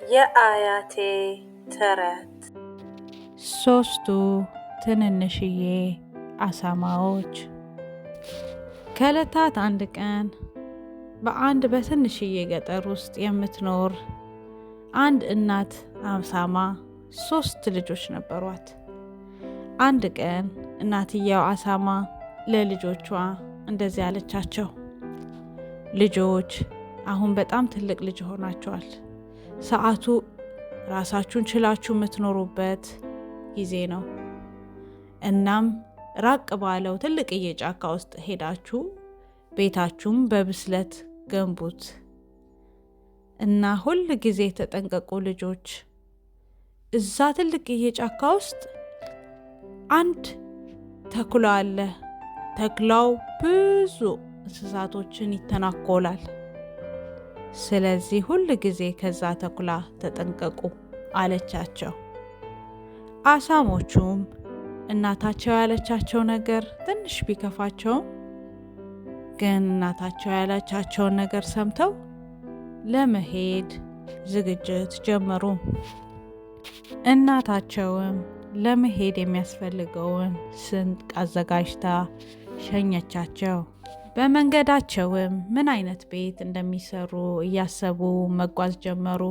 የአያቴ ተረት። ሶስቱ ትንንሽዬ አሳማዎች። ከዕለታት አንድ ቀን በአንድ በትንሽዬ ገጠር ውስጥ የምትኖር አንድ እናት አሳማ 3 ልጆች ነበሯት። አንድ ቀን እናትየው አሳማ ለልጆቿ እንደዚህ አለቻቸው፣ ልጆች አሁን በጣም ትልቅ ልጅ ሆናችኋል። ሰዓቱ ራሳችሁን ችላችሁ የምትኖሩበት ጊዜ ነው። እናም ራቅ ባለው ትልቅዬ ጫካ ውስጥ ሄዳችሁ ቤታችሁም በብስለት ገንቡት እና ሁል ጊዜ ተጠንቀቁ ልጆች። እዛ ትልቅዬ ጫካ ውስጥ አንድ ተኩላ አለ። ተኩላው ብዙ እንስሳቶችን ይተናኮላል። ስለዚህ ሁል ጊዜ ከዛ ተኩላ ተጠንቀቁ አለቻቸው። አሳሞቹም እናታቸው ያለቻቸው ነገር ትንሽ ቢከፋቸውም ግን እናታቸው ያለቻቸውን ነገር ሰምተው ለመሄድ ዝግጅት ጀመሩ። እናታቸውም ለመሄድ የሚያስፈልገውን ስንቅ አዘጋጅታ ሸኘቻቸው። በመንገዳቸውም ምን አይነት ቤት እንደሚሰሩ እያሰቡ መጓዝ ጀመሩ።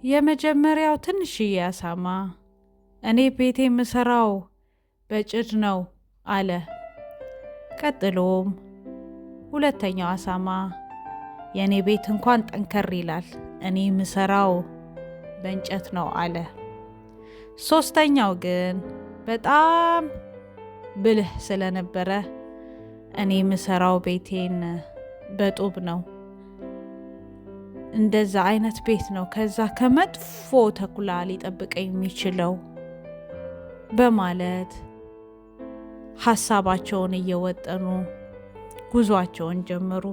የመጀመሪያው ትንሽዬ አሳማ እኔ ቤቴ የምሰራው በጭድ ነው አለ። ቀጥሎም ሁለተኛው አሳማ የእኔ ቤት እንኳን ጠንከር ይላል፣ እኔ የምሰራው በእንጨት ነው አለ። ሶስተኛው ግን በጣም ብልህ ስለነበረ እኔ የምሰራው ቤቴን በጡብ ነው፣ እንደዛ አይነት ቤት ነው ከዛ ከመጥፎ ተኩላ ሊጠብቀኝ የሚችለው በማለት ሀሳባቸውን እየወጠኑ ጉዟቸውን ጀመሩ።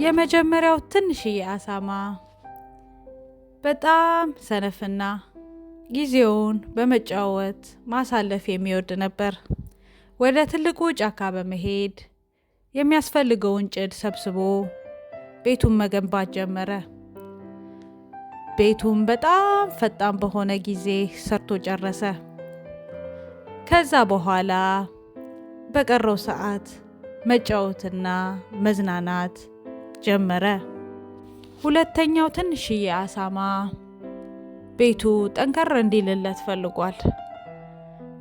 የመጀመሪያው ትንሽዬ አሳማ በጣም ሰነፍና ጊዜውን በመጫወት ማሳለፍ የሚወድ ነበር። ወደ ትልቁ ጫካ በመሄድ የሚያስፈልገውን ጭድ ሰብስቦ ቤቱን መገንባት ጀመረ። ቤቱን በጣም ፈጣን በሆነ ጊዜ ሰርቶ ጨረሰ። ከዛ በኋላ በቀረው ሰዓት መጫወትና መዝናናት ጀመረ። ሁለተኛው ትንሽዬ አሳማ ቤቱ ጠንከር እንዲልለት ፈልጓል።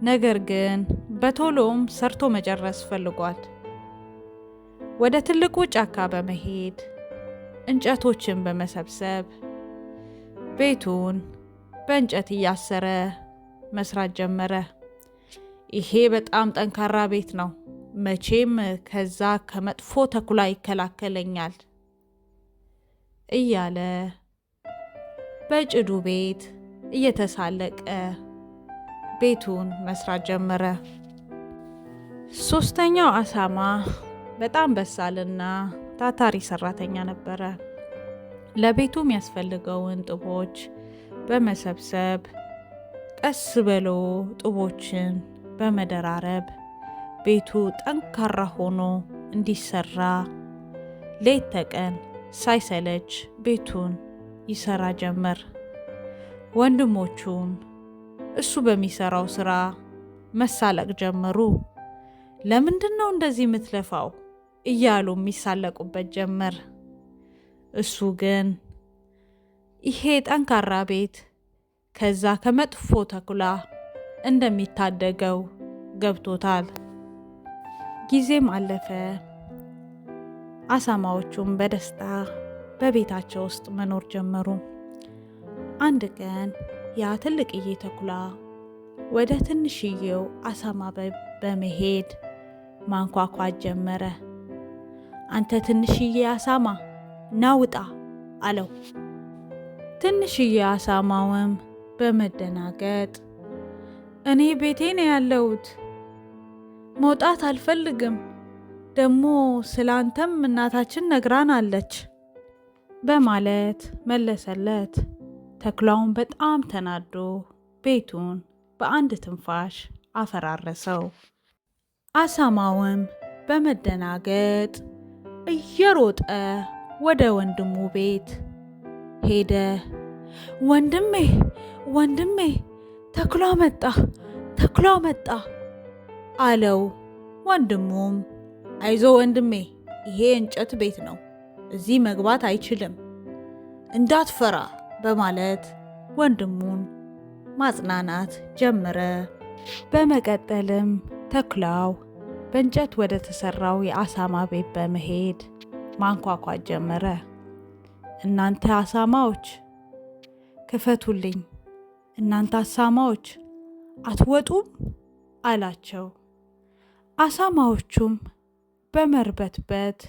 ነገር ግን በቶሎም ሰርቶ መጨረስ ፈልጓል። ወደ ትልቁ ጫካ በመሄድ እንጨቶችን በመሰብሰብ ቤቱን በእንጨት እያሰረ መስራት ጀመረ። ይሄ በጣም ጠንካራ ቤት ነው፣ መቼም ከዛ ከመጥፎ ተኩላ ይከላከለኛል እያለ በጭዱ ቤት እየተሳለቀ ቤቱን መስራት ጀመረ። ሶስተኛው አሳማ በጣም በሳልና ታታሪ ሰራተኛ ነበረ። ለቤቱ የሚያስፈልገውን ጡቦች በመሰብሰብ ቀስ ብሎ ጡቦችን በመደራረብ ቤቱ ጠንካራ ሆኖ እንዲሰራ ሌት ተቀን ሳይሰለች ቤቱን ይሰራ ጀመር። ወንድሞቹን እሱ በሚሰራው ስራ መሳለቅ ጀመሩ። ለምንድን ነው እንደዚህ የምትለፋው እያሉ የሚሳለቁበት ጀመር። እሱ ግን ይሄ ጠንካራ ቤት ከዛ ከመጥፎ ተኩላ እንደሚታደገው ገብቶታል። ጊዜም አለፈ። አሳማዎቹም በደስታ በቤታቸው ውስጥ መኖር ጀመሩ። አንድ ቀን ያ ትልቅዬ ተኩላ ወደ ትንሽዬው አሳማ በመሄድ ማንኳኳት ጀመረ። አንተ ትንሽዬ አሳማ ናውጣ አለው። ትንሽዬ አሳማውም በመደናገጥ እኔ ቤቴ ነው ያለሁት፣ መውጣት አልፈልግም፣ ደግሞ ስላንተም እናታችን ነግራን አለች በማለት መለሰለት። ተኩላውን በጣም ተናዶ ቤቱን በአንድ ትንፋሽ አፈራረሰው። አሳማውም በመደናገጥ እየሮጠ ወደ ወንድሙ ቤት ሄደ። ወንድሜ ወንድሜ ተኩላ መጣ፣ ተኩላ መጣ አለው። ወንድሙም አይዞ ወንድሜ፣ ይሄ እንጨት ቤት ነው፣ እዚህ መግባት አይችልም፣ እንዳትፈራ በማለት ወንድሙን ማጽናናት ጀመረ። በመቀጠልም ተኩላው በእንጨት ወደ ተሰራው የአሳማ ቤት በመሄድ ማንኳኳት ጀመረ። እናንተ አሳማዎች ክፈቱልኝ፣ እናንተ አሳማዎች አትወጡም አላቸው። አሳማዎቹም በመርበትበት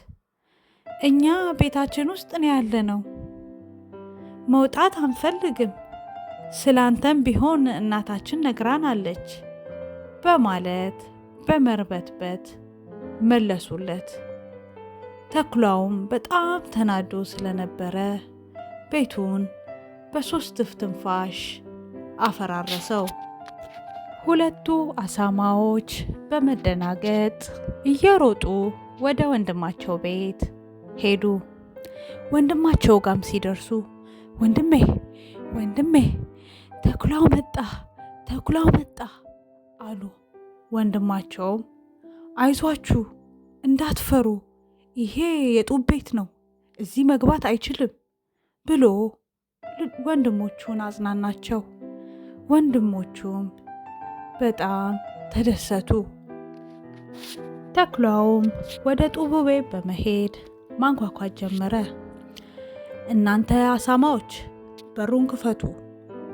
እኛ ቤታችን ውስጥ ነው ያለነው፣ መውጣት አንፈልግም፣ ስላንተም ቢሆን እናታችን ነግራናለች በማለት በመርበትበት መለሱለት። ተኩላውም በጣም ተናዶ ስለነበረ ቤቱን በሶስት ትንፋሽ አፈራረሰው። ሁለቱ አሳማዎች በመደናገጥ እየሮጡ ወደ ወንድማቸው ቤት ሄዱ። ወንድማቸው ጋም ሲደርሱ ወንድሜ ወንድሜ ተኩላው መጣ፣ ተኩላው መጣ አሉ። ወንድማቸውም አይዟችሁ፣ እንዳትፈሩ፣ ይሄ የጡብ ቤት ነው፣ እዚህ መግባት አይችልም ብሎ ወንድሞቹን አጽናናቸው። ወንድሞቹም በጣም ተደሰቱ። ተኩላውም ወደ ጡቡ ቤት በመሄድ ማንኳኳት ጀመረ። እናንተ አሳማዎች በሩን ክፈቱ፣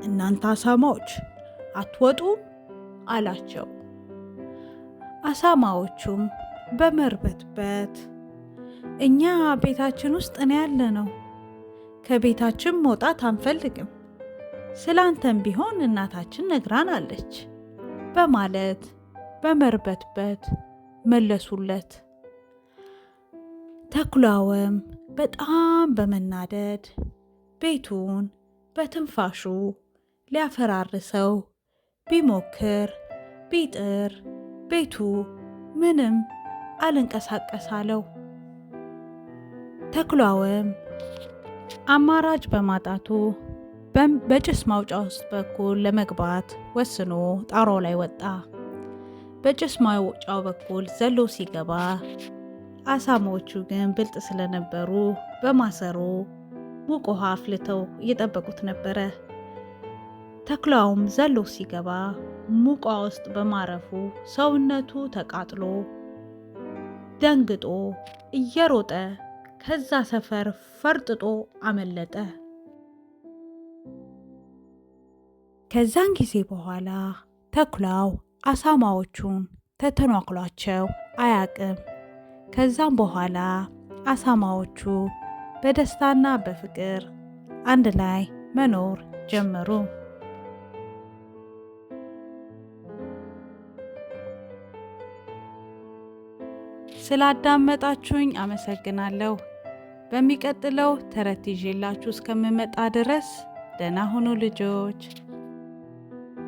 እናንተ አሳማዎች አትወጡም አላቸው። አሳማዎቹም በመርበትበት እኛ ቤታችን ውስጥ ነው ያለነው፣ ከቤታችን መውጣት አንፈልግም፣ ስላንተም ቢሆን እናታችን ነግራናለች በማለት በመርበትበት መለሱለት። ተኩላውም በጣም በመናደድ ቤቱን በትንፋሹ ሊያፈራርሰው ቢሞክር ቢጥር ቤቱ ምንም አልንቀሳቀስ አለው። ተኩላውም አማራጭ በማጣቱ በጭስ ማውጫ ውስጥ በኩል ለመግባት ወስኖ ጣራው ላይ ወጣ። በጭስ ማውጫው በኩል ዘሎ ሲገባ አሳማዎቹ ግን ብልጥ ስለነበሩ በማሰሮ ሙቅ ውሃ አፍልተው እየጠበቁት ነበረ። ተኩላውም ዘሎ ሲገባ ሙቋ ውስጥ በማረፉ ሰውነቱ ተቃጥሎ ደንግጦ እየሮጠ ከዛ ሰፈር ፈርጥጦ አመለጠ። ከዛን ጊዜ በኋላ ተኩላው አሳማዎቹን ተተናክሏቸው አያቅም። ከዛም በኋላ አሳማዎቹ በደስታና በፍቅር አንድ ላይ መኖር ጀመሩ። ስላዳመጣችሁኝ አመሰግናለሁ። በሚቀጥለው ተረት ይዤላችሁ እስከምመጣ ድረስ ደህና ሁኑ ልጆች።